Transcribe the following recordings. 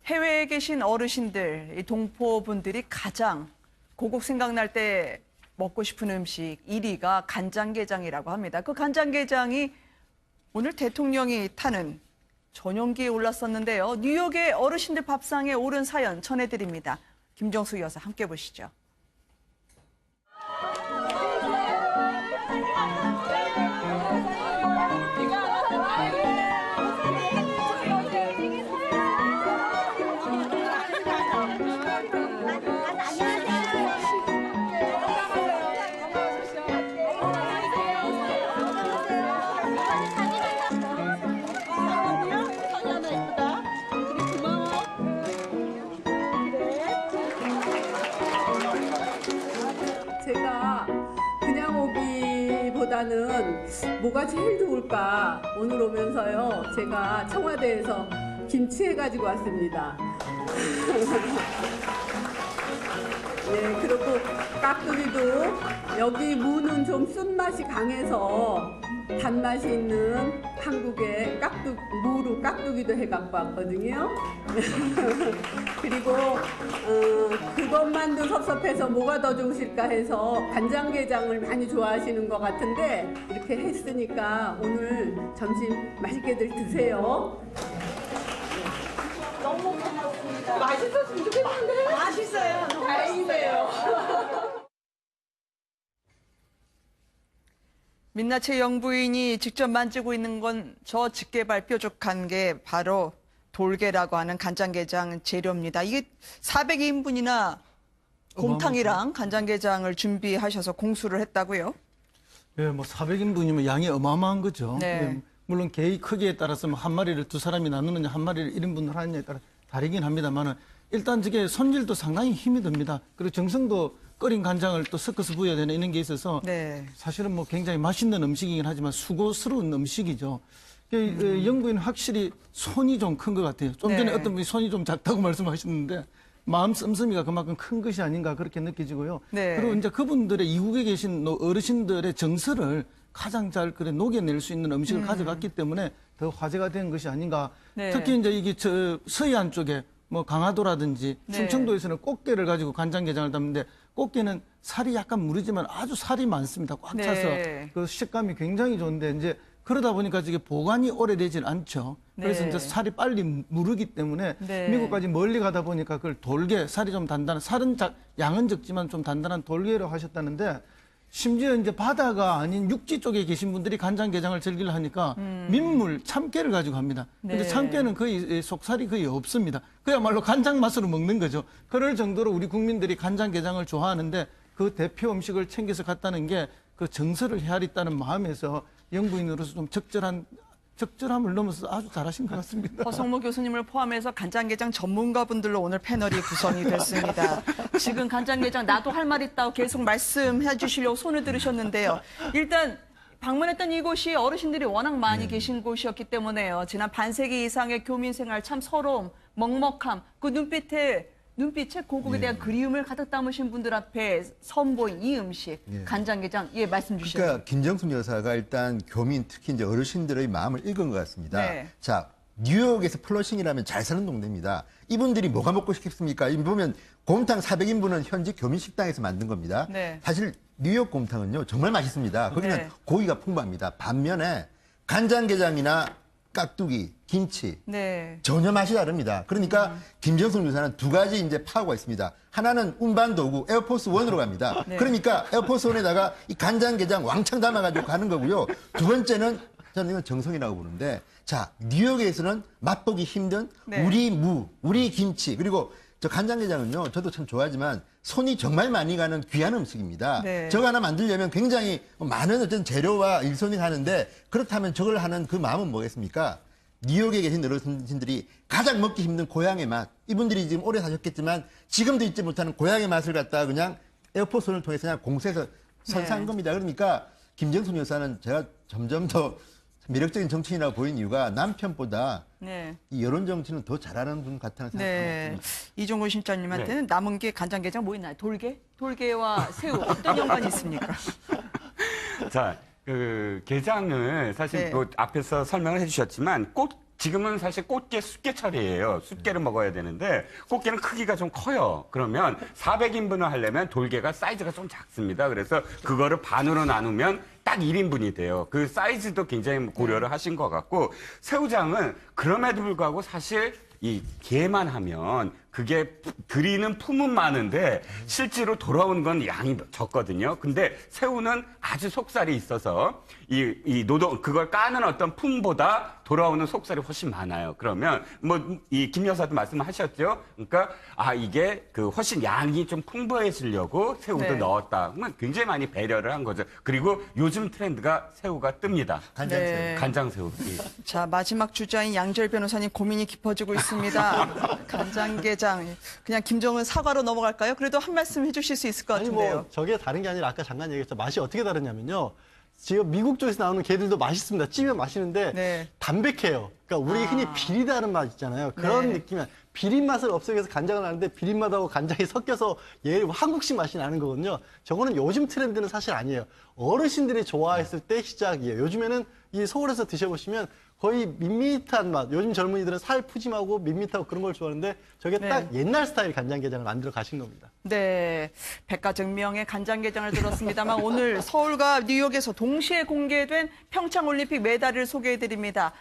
해외에 계신 어르신들, 이 동포분들이 가장 고국 생각날 때 먹고 싶은 음식 1위가 간장게장이라고 합니다. 그 간장게장이 오늘 대통령이 타는 전용기에 올랐었는데요. 뉴욕의 어르신들 밥상에 오른 사연 전해드립니다. 김정수 여사 함께 보시죠. 제가 그냥 오기보다는 뭐가 제일 좋을까 오늘 오면서요. 제가 청와대에서 김치 해가지고 왔습니다. 네, 그리고 깍두기도 여기 무는 좀 쓴맛이 강해서 단맛이 있는 한국의 무로 깍두기도 해갖고 왔거든요. 그리고 그것만도 섭섭해서 뭐가 더 좋으실까 해서 간장게장을 많이 좋아하시는 것 같은데 이렇게 했으니까 오늘 점심 맛있게들 드세요. 너무 고맙습니다. 맛있었으면 좋겠는데? 맛있어요. 다행이네요. 민낯의 영부인이 직접 만지고 있는 건 저 직계발 뾰족한 게 바로 돌게라고 하는 간장게장 재료입니다. 이게 400인분이나 곰탕이랑 간장게장을 준비하셔서 공수를 했다고요? 예, 뭐 400인분이면 양이 어마어마한 거죠. 네. 예, 물론 개의 크기에 따라서 한 마리를 두 사람이 나누느냐 한 마리를 1인분을 하느냐에 따라 다르긴 합니다만 일단 저게 손질도 상당히 힘이 듭니다. 그리고 정성도 끓인 간장을 또 섞어서 부어야 되는 이런 게 있어서 네. 사실은 뭐 굉장히 맛있는 음식이긴 하지만 수고스러운 음식이죠. 영부인은 확실히 손이 좀 큰 것 같아요. 좀 전에 네. 어떤 분이 손이 좀 작다고 말씀하셨는데 마음 씀씀이가 그만큼 큰 것이 아닌가 그렇게 느껴지고요. 네. 그리고 이제 그분들의 이국에 계신 어르신들의 정서를 가장 잘 녹여낼 수 있는 음식을 가져갔기 때문에 더 화제가 된 것이 아닌가. 네. 특히 이제 이게 서해안 쪽에 뭐 강화도라든지 네. 충청도에서는 꽃게를 가지고 간장게장을 담는데 꽃게는 살이 약간 무르지만 아주 살이 많습니다. 꽉 차서 네. 그 식감이 굉장히 좋은데 이제 그러다 보니까 이게 보관이 오래되질 않죠. 그래서 네. 이제 살이 빨리 무르기 때문에 네. 미국까지 멀리 가다 보니까 그걸 돌게 살이 좀 단단한 살은 양은 적지만 좀 단단한 돌게로 하셨다는데 심지어 이제 바다가 아닌 육지 쪽에 계신 분들이 간장게장을 즐기려 하니까 민물 참깨를 가지고 합니다. 근데 네. 참깨는 거의 속살이 거의 없습니다. 그야말로 간장 맛으로 먹는 거죠. 그럴 정도로 우리 국민들이 간장게장을 좋아하는데 그 대표 음식을 챙겨서 갔다는 게 그 정서를 헤아렸다는 마음에서 영부인으로서 좀 적절함을 넘어서 아주 잘하신 것 같습니다. 허성무 교수님을 포함해서 간장게장 전문가분들로 오늘 패널이 구성이 됐습니다. 지금 간장게장 나도 할 말 있다고 계속 말씀해 주시려고 손을 들으셨는데요. 일단 방문했던 이곳이 어르신들이 워낙 많이 계신 곳이었기 때문에요. 지난 반세기 이상의 교민 생활 참 서러움, 먹먹함, 그 눈빛에 고국에 대한 그리움을 가득 담으신 분들 앞에 선보인 이 음식, 간장게장, 말씀 주시죠. 그러니까 김정숙 여사가 일단 교민, 특히 이제 어르신들의 마음을 읽은 것 같습니다. 네. 자, 뉴욕에서 플러싱이라면 잘 사는 동네입니다. 이분들이 뭐가 먹고 싶겠습니까? 이 보면 곰탕 400인분은 현지 교민 식당에서 만든 겁니다. 네. 사실 뉴욕 곰탕은요 정말 맛있습니다. 거기는 네. 고기가 풍부합니다. 반면에 간장게장이나 깍두기, 김치 네. 전혀 맛이 다릅니다. 그러니까 김정숙 여사는 두 가지 이제 파고가 있습니다. 하나는 운반도구 에어포스 1으로 갑니다. 네. 그러니까 에어포스 1에다가 이 간장게장 왕창 담아가지고 가는 거고요. 두 번째는 저는 이건 정성이라고 보는데 자 뉴욕에서는 맛보기 힘든 네. 우리 무, 우리 김치 그리고 저 간장게장은요 저도 참 좋아하지만 손이 정말 많이 가는 귀한 음식입니다. 네. 저거 하나 만들려면 굉장히 많은 어떤 재료와 일손이 가는데 그렇다면 저걸 하는 그 마음은 뭐겠습니까? 뉴욕에 계신 어르신들이 가장 먹기 힘든 고향의 맛. 이분들이 지금 오래 사셨겠지만 지금도 잊지 못하는 고향의 맛을 갖다가 그냥 에어포스를 통해서 그냥 공수해서 선사한 네. 겁니다. 그러니까 김정숙 여사는 제가 점점 더 매력적인 정치인이라고 보인 이유가 남편보다 네. 이 여론 정치는 더 잘하는 분 같다는 네. 생각이 듭니다. 이종근 심장님한테는 남은 게 간장게장 뭐 있나요? 돌게? 돌게와 새우 어떤 연관이 있습니까? 자, 그 게장을 사실 네. 뭐 앞에서 설명을 해주셨지만 지금은 사실 꽃게 숫게철이에요. 숫게를 먹어야 되는데 꽃게는 크기가 좀 커요. 그러면 400인분을 하려면 돌게가 사이즈가 좀 작습니다. 그래서 그거를 반으로 나누면 딱 1인분이 돼요. 그 사이즈도 굉장히 고려를 하신 것 같고 새우장은 그럼에도 불구하고 사실 이 게만 하면 그게 들이는 품은 많은데 실제로 돌아오는 건 양이 적거든요. 근데 새우는 아주 속살이 있어서 이 노동 그걸 까는 어떤 품보다 돌아오는 속살이 훨씬 많아요. 그러면 뭐 이 김 여사도 말씀하셨죠. 그러니까 이게 그 훨씬 양이 좀 풍부해지려고 새우도 네. 넣었다. 그러면 굉장히 많이 배려를 한 거죠. 그리고 요즘 트렌드가 새우가 뜹니다. 간장새우. 네. 간장새우. 예. 자, 마지막 주자인 양절 변호사님 고민이 깊어지고 있습니다. 간장게장. 그냥 김정은 사과로 넘어갈까요? 그래도 한 말씀 해주실 수 있을 것 아니 같은데요. 뭐 저게 다른 게 아니라 아까 잠깐 얘기했죠. 맛이 어떻게 다르냐면요. 지금 미국 쪽에서 나오는 게들도 맛있습니다. 찌면 맛있는데 네. 담백해요. 그러니까 우리 흔히 비리다는 맛 있잖아요. 그런 네. 느낌이 비린 맛을 없애기 위해서 간장을 하는데 비린 맛하고 간장이 섞여서 얘 한국식 맛이 나는 거거든요. 저거는 요즘 트렌드는 사실 아니에요. 어르신들이 좋아했을 때 시작이에요. 요즘에는 이 서울에서 드셔보시면 거의 밋밋한 맛. 요즘 젊은이들은 살 푸짐하고 밋밋하고 그런 걸 좋아하는데 저게 네. 딱 옛날 스타일 간장게장을 만들어 가신 겁니다. 네, 백가증명의 간장게장을 들었습니다만 오늘 서울과 뉴욕에서 동시에 공개된 평창올림픽 메달을 소개해드립니다.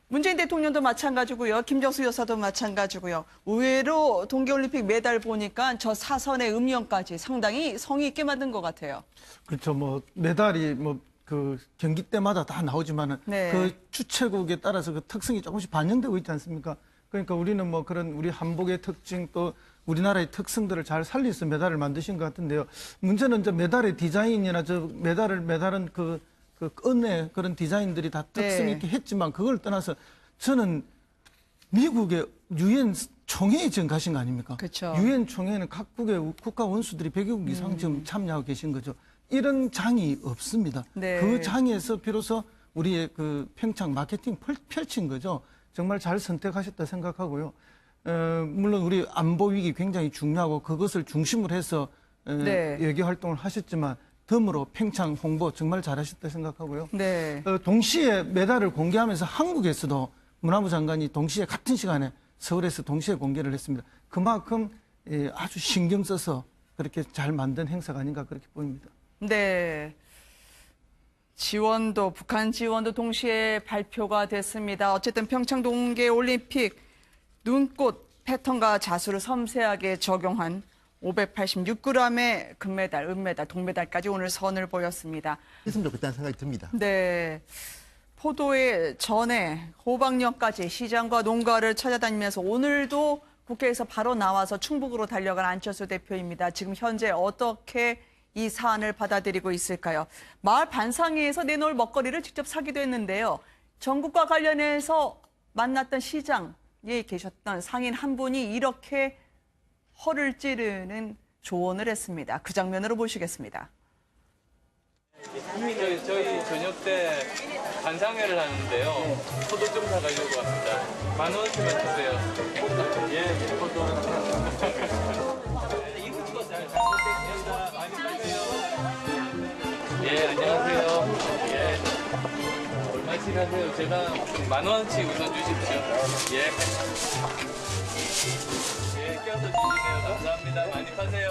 문재인 대통령도 마찬가지고요. 김정수 여사도 마찬가지고요. 의외로 동계올림픽 메달 보니까 저 사선의 음영까지 상당히 성의 있게 만든 것 같아요. 그렇죠. 뭐 메달이 뭐 그 경기 때마다 다 나오지만은 네. 그 주최국에 따라서 그 특성이 조금씩 반영되고 있지 않습니까? 그러니까 우리는 뭐 그런 우리 한복의 특징 또 우리나라의 특성들을 잘 살려서 메달을 만드신 것 같은데요. 문제는 이제 메달의 디자인이나 저 메달은 그 끈의 그런 디자인들이 다 특성 네. 있게 했지만 그걸 떠나서 저는 미국의 유엔 총회에 지금 가신 거 아닙니까? 그렇죠. 유엔 총회는 각국의 국가 원수들이 100여 국 이상 지금 참여하고 계신 거죠. 이런 장이 없습니다. 네. 그 장에서 비로소 우리의 그 평창 마케팅 펼친 거죠. 정말 잘 선택하셨다 생각하고요. 물론 우리 안보 위기 굉장히 중요하고 그것을 중심으로 해서 네. 외교 활동을 하셨지만 덤으로 평창 홍보 정말 잘하셨다 생각하고요. 네. 동시에 메달을 공개하면서 한국에서도 문화부 장관이 동시에 같은 시간에 서울에서 동시에 공개를 했습니다. 그만큼 아주 신경 써서 그렇게 잘 만든 행사가 아닌가 그렇게 보입니다. 네. 지원도, 북한 지원도 동시에 발표가 됐습니다. 어쨌든 평창 동계올림픽 눈꽃 패턴과 자수를 섬세하게 적용한 586g의 금메달, 은메달, 동메달까지 오늘 선을 보였습니다. 했으면 좋겠다는 생각이 듭니다. 네. 포도의 전에 호박령까지 시장과 농가를 찾아다니면서 오늘도 국회에서 바로 나와서 충북으로 달려간 안철수 대표입니다. 지금 현재 어떻게 이 사안을 받아들이고 있을까요? 마을 반상회에서 내놓을 먹거리를 직접 사기도 했는데요. 전국과 관련해서 만났던 시장에 계셨던 상인 한 분이 이렇게 허를 찌르는 조언을 했습니다. 그 장면으로 보시겠습니다. 저희 저녁 때 반상회를 하는데요. 포도 좀 사가려고 합니다. 10,000원씩만 주세요. 예, 포도. 많이 파세요. 예, 안녕하세요. 예. 얼마씩 하세요? 제가 10,000원씩 우선 주십시오. 예. 예, 껴서 주시네요. 감사합니다. 많이 파세요.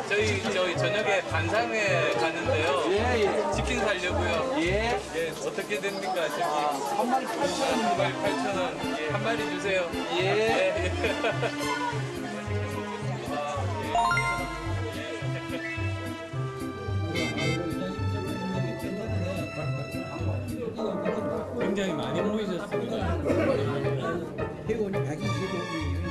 저희 저녁에 반상회 가는데요. 치킨 살려고요. 예. 어떻게 됩니까? 저기 한 마리 8,000원. 한 마리 8,000원. 한 마리 주세요. 예. 굉장히 많이 모이셨습니다. 회원이 125분이요,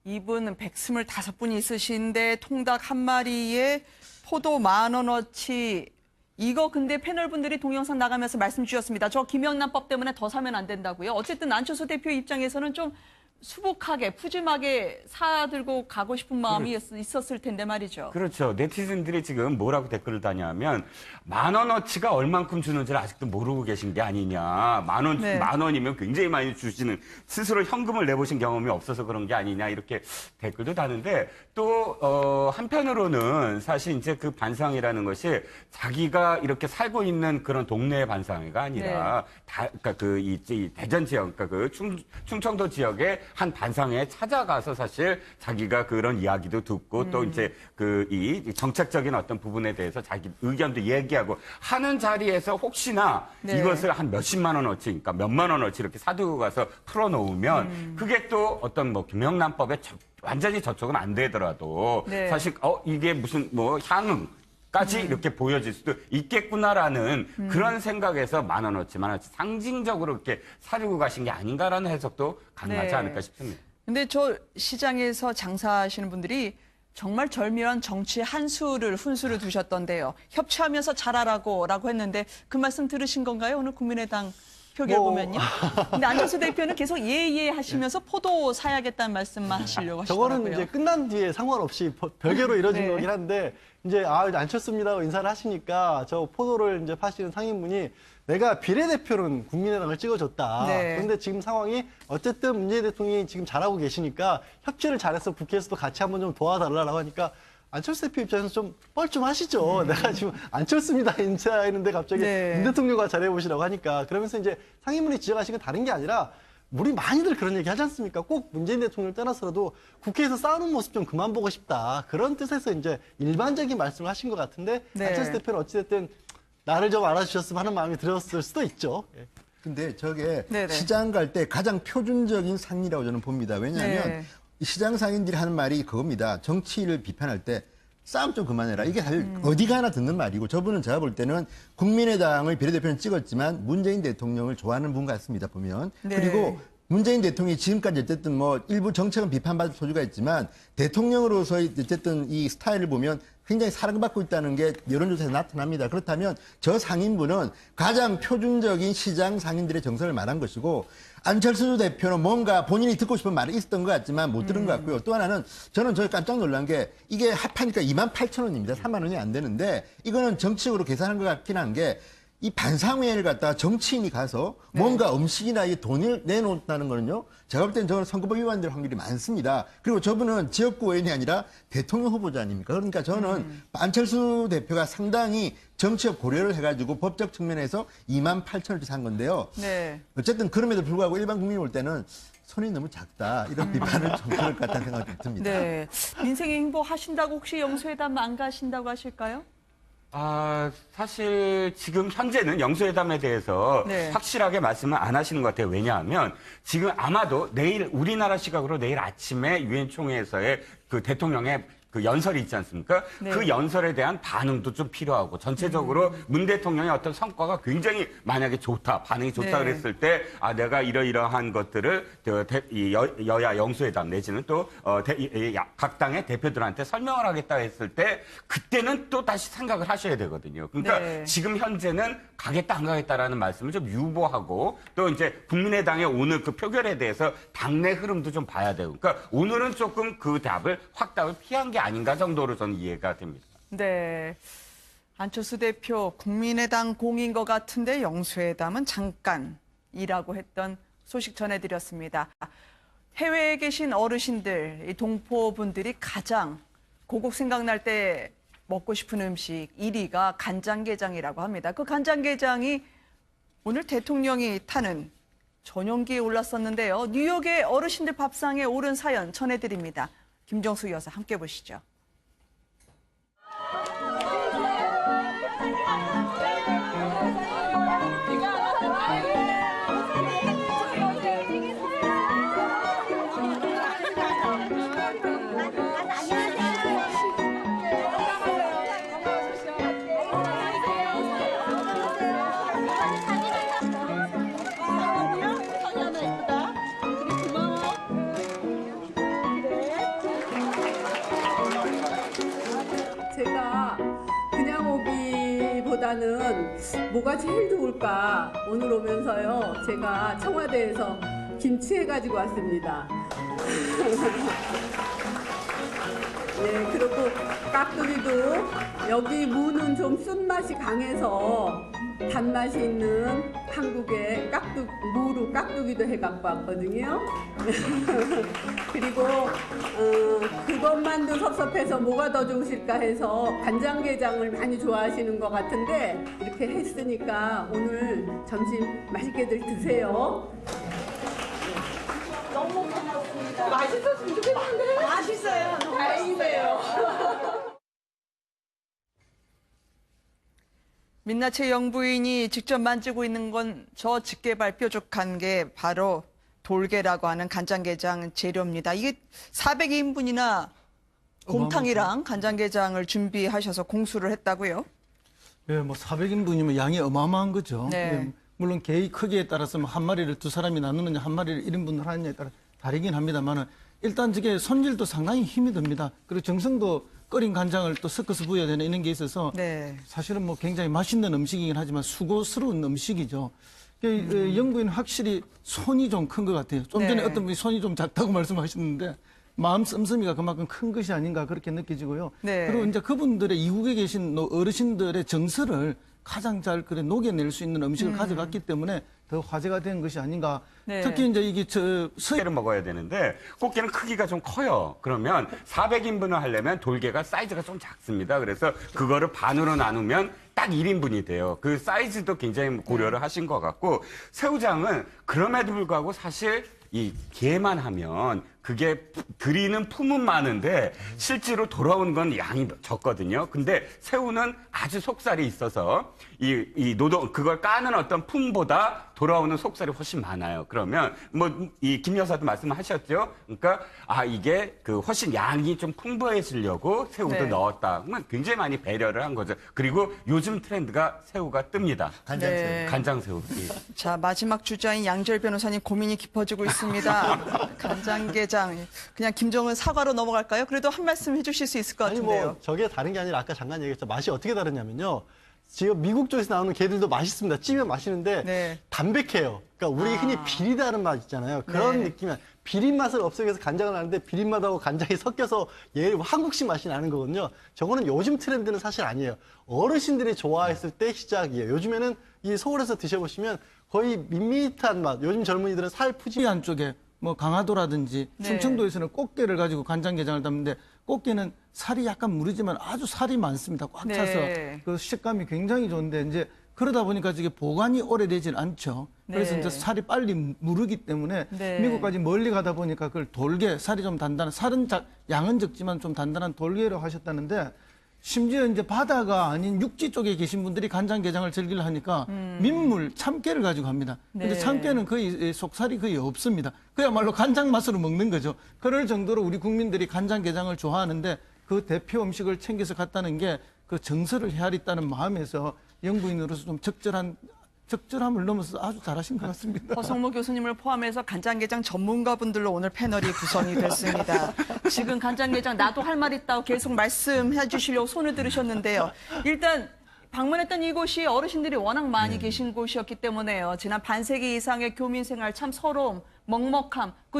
이분은 125분이 있으신데 통닭 한 마리에 포도 10,000원어치. 이거 근데 패널분들이 동영상 나가면서 말씀 주셨습니다. 저 김영란법 때문에 더 사면 안 된다고요. 어쨌든 안철수 대표 입장에서는 좀 수북하게 푸짐하게 사들고 가고 싶은 마음이 있었을 텐데 말이죠. 그렇죠. 네티즌들이 지금 뭐라고 댓글을 다냐면 10,000원어치가 얼만큼 주는지를 아직도 모르고 계신 게 아니냐. 네. 10,000원이면 굉장히 많이 주시는 스스로 현금을 내보신 경험이 없어서 그런 게 아니냐 이렇게 댓글도 다는데 또 한편으로는 사실 이제 그 반상회라는 것이 자기가 이렇게 살고 있는 그런 동네의 반상회가 아니라 그러니까 이 대전 지역, 그러니까 그 충청도 지역의 한 반상회에 찾아가서 사실 자기가 그런 이야기도 듣고 또 이제 이 정책적인 어떤 부분에 대해서 자기 의견도 얘기하고 하는 자리에서 혹시나 네. 이것을 한 몇십만 원어치, 그러니까 몇만 원어치 이렇게 사두고 가서 풀어놓으면 그게 또 어떤 뭐 김영란법에 완전히 저촉은 안 되더라도 네. 사실 이게 무슨 뭐 향응까지 이렇게 보여질 수도 있겠구나라는 그런 생각에서 10,000원어치 상징적으로 이렇게 사려고 가신 게 아닌가라는 해석도 가능하지 네. 않을까 싶습니다. 근데 저 시장에서 장사하시는 분들이 정말 절묘한 정치 훈수를 두셨던데요. 협치하면서 잘하라고 했는데 그 말씀 들으신 건가요? 오늘 국민의당 표결 보면요. 근데 안철수 대표는 계속 예예 하시면서 포도 사야겠다는 말씀만 하시려고 하시더라고요. 저거는 이제 끝난 뒤에 상관없이 별개로 이뤄진 네. 거긴 한데 이제 안철수입니다고 인사를 하시니까 저 포도를 이제 파시는 상인분이 내가 비례대표는 국민의당을 찍어줬다. 네. 그런데 지금 상황이 어쨌든 문재인 대통령이 지금 잘하고 계시니까 협치를 잘해서 국회에서도 같이 한번 좀 도와달라고 하니까 안철수 대표 입장에서 좀 뻘쭘하시죠. 내가 지금 안철수입니다 인사했는데 갑자기 네. 문 대통령과 잘해보시라고 하니까 그러면서 이제 상인분이 지적하신 건 다른 게 아니라 우리 많이들 그런 얘기 하지 않습니까? 꼭 문재인 대통령을 떠나서라도 국회에서 싸우는 모습 좀 그만 보고 싶다. 그런 뜻에서 이제 일반적인 말씀을 하신 것 같은데 네. 안철수 대표는 어찌됐든 나를 좀 알아주셨으면 하는 마음이 들었을 수도 있죠. 예. 근데 저게 네네. 시장 갈 때 가장 표준적인 상이라고 저는 봅니다. 왜냐하면 네. 이 시장 상인들이 하는 말이 그겁니다. 정치를 비판할 때 싸움 좀 그만해라. 이게 사실 어디 가나 듣는 말이고 저분은 제가 볼 때는 국민의당의 비례대표는 찍었지만 문재인 대통령을 좋아하는 분 같습니다. 보면. 네. 그리고 문재인 대통령이 지금까지 어쨌든 뭐 일부 정책은 비판받을 소지가 있지만 대통령으로서의 어쨌든 이 스타일을 보면 굉장히 사랑받고 있다는 게 여론조사에서 나타납니다. 그렇다면 저 상인분은 가장 표준적인 시장 상인들의 정서를 말한 것이고 안철수 대표는 뭔가 본인이 듣고 싶은 말이 있었던 것 같지만 못 들은 것 같고요. 또 하나는 저는 깜짝 놀란 게 이게 합하니까 28,000원입니다. 3만 원이 안 되는데 이거는 정치적으로 계산한 것 같긴 한 게 이 반상회를 갖다가 정치인이 가서 뭔가 음식이나 이 돈을 내놓는다는 거는요. 제가 볼 때는 저는 선거법 위반될 확률이 많습니다. 그리고 저분은 지역구 의원이 아니라 대통령 후보자 아닙니까? 그러니까 저는 안철수 대표가 상당히 정치적 고려를 해가지고 법적 측면에서 28,000원치 산 건데요. 네. 어쨌든 그럼에도 불구하고 일반 국민이 볼 때는 손이 너무 작다. 이런 비판을 좀 들을 것 같다는 생각이 좀 듭니다. 네. 민생의 행보 하신다고 혹시 영수회담 안 가신다고 하실까요? 사실 지금 현재는 영수회담에 대해서 네. 확실하게 말씀을 안 하시는 것 같아요. 왜냐하면 지금 아마도 내일 우리나라 시각으로 내일 아침에 유엔 총회에서의 그 대통령의 그 연설이 있지 않습니까? 네. 그 연설에 대한 반응도 좀 필요하고 전체적으로 문 대통령의 어떤 성과가 굉장히 만약에 좋다, 반응이 좋다 네. 그랬을 때 내가 이러이러한 것들을 여야 영수회담 내지는 또 각 당의 대표들한테 설명을 하겠다 했을 때 그때는 또 다시 생각을 하셔야 되거든요. 그러니까 네. 지금 현재는 가겠다 안 가겠다라는 말씀을 좀 유보하고 또 이제 국민의당의 오늘 그 표결에 대해서 당내 흐름도 좀 봐야 되고 그러니까 오늘은 조금 그 답을 확답을 피한 게 아닌가 정도로 저는 이해가 됩니다. 네. 안철수 대표 국민의당 공인 것 같은데 영수회담은 잠깐이라고 했던 소식 전해드렸습니다. 해외에 계신 어르신들, 이 동포분들이 가장 고국 생각날 때 먹고 싶은 음식 1위가 간장게장이라고 합니다. 그 간장게장이 오늘 대통령이 타는 전용기에 올랐었는데요. 뉴욕의 어르신들 밥상에 오른 사연 전해드립니다. 김정수 여사 함께 보시죠. 제가 그냥 오기보다는 뭐가 제일 좋을까 오늘 오면서요 제가 청와대에서 김치 해가지고 왔습니다. 네, 그리고 깍두기도 여기 무는 좀 쓴맛이 강해서 단맛이 있는 한국의 무로 깍두기도 해갖고 왔거든요. 그리고 그것만도 섭섭해서 뭐가 더 좋으실까 해서 간장게장을 많이 좋아하시는 것 같은데 이렇게 했으니까 오늘 점심 맛있게들 드세요. 너무 고맙습니다. 맛있었으면 좋겠는데. 맛있어요. 다행이네요. 민낯의 영부인이 직접 만지고 있는 건 저 직계발 뾰족한 게 바로 돌게라고 하는 간장게장 재료입니다. 이게 400인분이나 곰탕이랑 간장게장을 준비하셔서 공수를 했다고요? 예, 뭐 400인분이면 양이 어마어마한 거죠. 네. 예, 물론 개의 크기에 따라서 뭐 한 마리를 두 사람이 나누느냐 한 마리를 1인분을 하느냐에 따라 다르긴 합니다만은 일단 저게 손질도 상당히 힘이 듭니다. 그리고 정성도 끓인 간장을 또 섞어서 부어야 되는 이런 게 있어서 네. 사실은 뭐 굉장히 맛있는 음식이긴 하지만 수고스러운 음식이죠. 영부인은 확실히 손이 좀 큰 것 같아요. 좀 전에 네. 어떤 분이 손이 좀 작다고 말씀하셨는데 마음 씀씀이가 그만큼 큰 것이 아닌가 그렇게 느껴지고요. 네. 그리고 이제 그분들의 이국에 계신 어르신들의 정서를 가장 잘 녹여낼 수 있는 음식을 가져갔기 때문에 더 화제가 된 것이 아닌가. 네. 특히 이제 이게 꽃게를 먹어야 되는데 꽃게는 크기가 좀 커요. 그러면 400인분을 하려면 돌게가 사이즈가 좀 작습니다. 그래서 그거를 반으로 나누면 딱 1인분이 돼요. 그 사이즈도 굉장히 고려를 하신 것 같고 새우장은 그럼에도 불구하고 사실 이 게만 하면 그게 들이는 품은 많은데 실제로 돌아오는 건 양이 적거든요. 근데 새우는 아주 속살이 있어서 그걸 까는 어떤 품보다 돌아오는 속살이 훨씬 많아요. 그러면 뭐 이 김 여사도 말씀하셨죠. 그러니까 이게 그 훨씬 양이 좀 풍부해지려고 새우도 네. 넣었다. 굉장히 많이 배려를 한 거죠. 그리고 요즘 트렌드가 새우가 뜹니다. 간장새우. 네. 간장새우. 예. 자, 마지막 주자인 양지열 변호사님 고민이 깊어지고 있습니다. 간장게장. 그냥 김정은 사과로 넘어갈까요? 그래도 한 말씀 해주실 수 있을 것 아니 같은데요. 뭐 저게 다른 게 아니라 아까 잠깐 얘기했죠. 맛이 어떻게 다르냐면요. 지금 미국 쪽에서 나오는 게들도 맛있습니다. 찌면 맛있는데 네. 담백해요. 그러니까 우리 흔히 비리다는 맛 있잖아요. 그런 네. 느낌이 비린 맛을 없애기 위해서 간장을 하는데 비린 맛하고 간장이 섞여서 얘 한국식 맛이 나는 거거든요. 저거는 요즘 트렌드는 사실 아니에요. 어르신들이 좋아했을 때 시작이에요. 요즘에는 이 서울에서 드셔보시면 거의 밋밋한 맛. 요즘 젊은이들은 살 푸짐 안쪽에 뭐 강화도라든지 네. 충청도에서는 꽃게를 가지고 간장게장을 담는데 꽃게는 살이 약간 무르지만 아주 살이 많습니다. 꽉 차서 네. 그 식감이 굉장히 좋은데 이제 그러다 보니까 이게 보관이 오래되질 않죠. 그래서 네. 이제 살이 빨리 무르기 때문에 네. 미국까지 멀리 가다 보니까 그걸 돌게 살이 좀 단단한 양은 적지만 좀 단단한 돌게로 하셨다는데 심지어 이제 바다가 아닌 육지 쪽에 계신 분들이 간장게장을 즐기려 하니까 민물 참깨를 가지고 합니다. 근데 네. 참깨는 거의 속살이 거의 없습니다. 그야말로 간장 맛으로 먹는 거죠. 그럴 정도로 우리 국민들이 간장게장을 좋아하는데 그 대표 음식을 챙겨서 갔다는 게 그 정서를 헤아렸다는 마음에서 영부인으로서 좀 적절함을 넘어서 아주 잘하신 것 같습니다. 허성모 교수님을 포함해서 간장게장 전문가분들로 오늘 패널이 구성이 됐습니다. 지금 간장게장 나도 할 말 있다고 계속 말씀해 주시려고 손을 들으셨는데요. 일단 방문했던 이곳이 어르신들이 워낙 많이 계신 곳이었기 때문에요. 지난 반세기 이상의 교민생활 참 서러움, 먹먹함, 그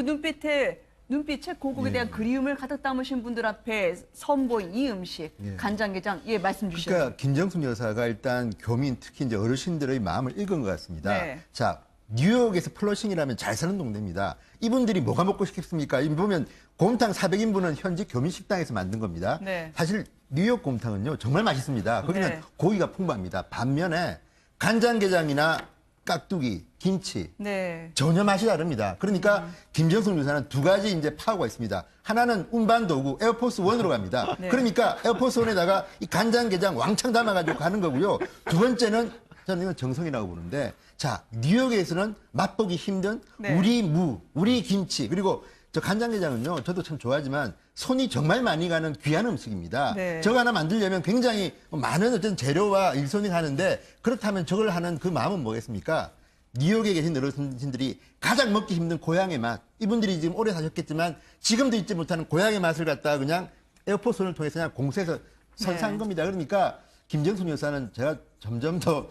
눈빛에 고국에 대한 그리움을 가득 담으신 분들 앞에 선보인 이 음식, 간장게장, 말씀 주시죠. 그러니까 김정숙 여사가 일단 교민, 특히 이제 어르신들의 마음을 읽은 것 같습니다. 네. 자, 뉴욕에서 플러싱이라면 잘 사는 동네입니다. 이분들이 뭐가 먹고 싶겠습니까? 이 보면 곰탕 400인분은 현지 교민 식당에서 만든 겁니다. 네. 사실 뉴욕 곰탕은요 정말 맛있습니다. 거기는 네. 고기가 풍부합니다. 반면에 간장게장이나 깍두기, 김치 네. 전혀 맛이 다릅니다. 그러니까 김정숙 여사는 두 가지 이제 파고가 있습니다. 하나는 운반도구 에어포스 1으로 갑니다. 네. 그러니까 에어포스 1에다가 이 간장게장 왕창 담아가지고 가는 거고요. 두 번째는 저는 이건 정성이라고 보는데 자 뉴욕에서는 맛보기 힘든 네. 우리 무, 우리 김치 그리고 저 간장게장은요 저도 참 좋아하지만 손이 정말 많이 가는 귀한 음식입니다. 네. 저거 하나 만들려면 굉장히 많은 어떤 재료와 일손이 가는데 그렇다면 저걸 하는 그 마음은 뭐겠습니까? 뉴욕에 계신 어르신들이 가장 먹기 힘든 고향의 맛. 이분들이 지금 오래 사셨겠지만 지금도 잊지 못하는 고향의 맛을 갖다가 그냥 에어포스를 통해서 그냥 공세해서 선사한 네. 겁니다. 그러니까 김정숙 여사는 제가 점점 더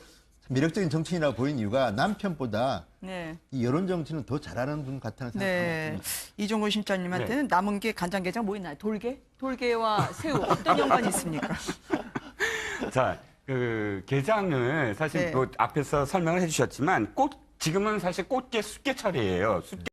매력적인 정치인이라고 보이는 이유가 남편보다 네. 이 여론 정치는 더 잘하는 분 같다는 생각이 네. 듭니다. 이종근 심장님한테는 남은 게 간장게장 뭐 있나요? 돌게? 돌게와 새우 어떤 연관이 있습니까? 자, 그 게장을 사실 네. 뭐 앞에서 설명을 해주셨지만 지금은 사실 꽃게 숙게철이에요.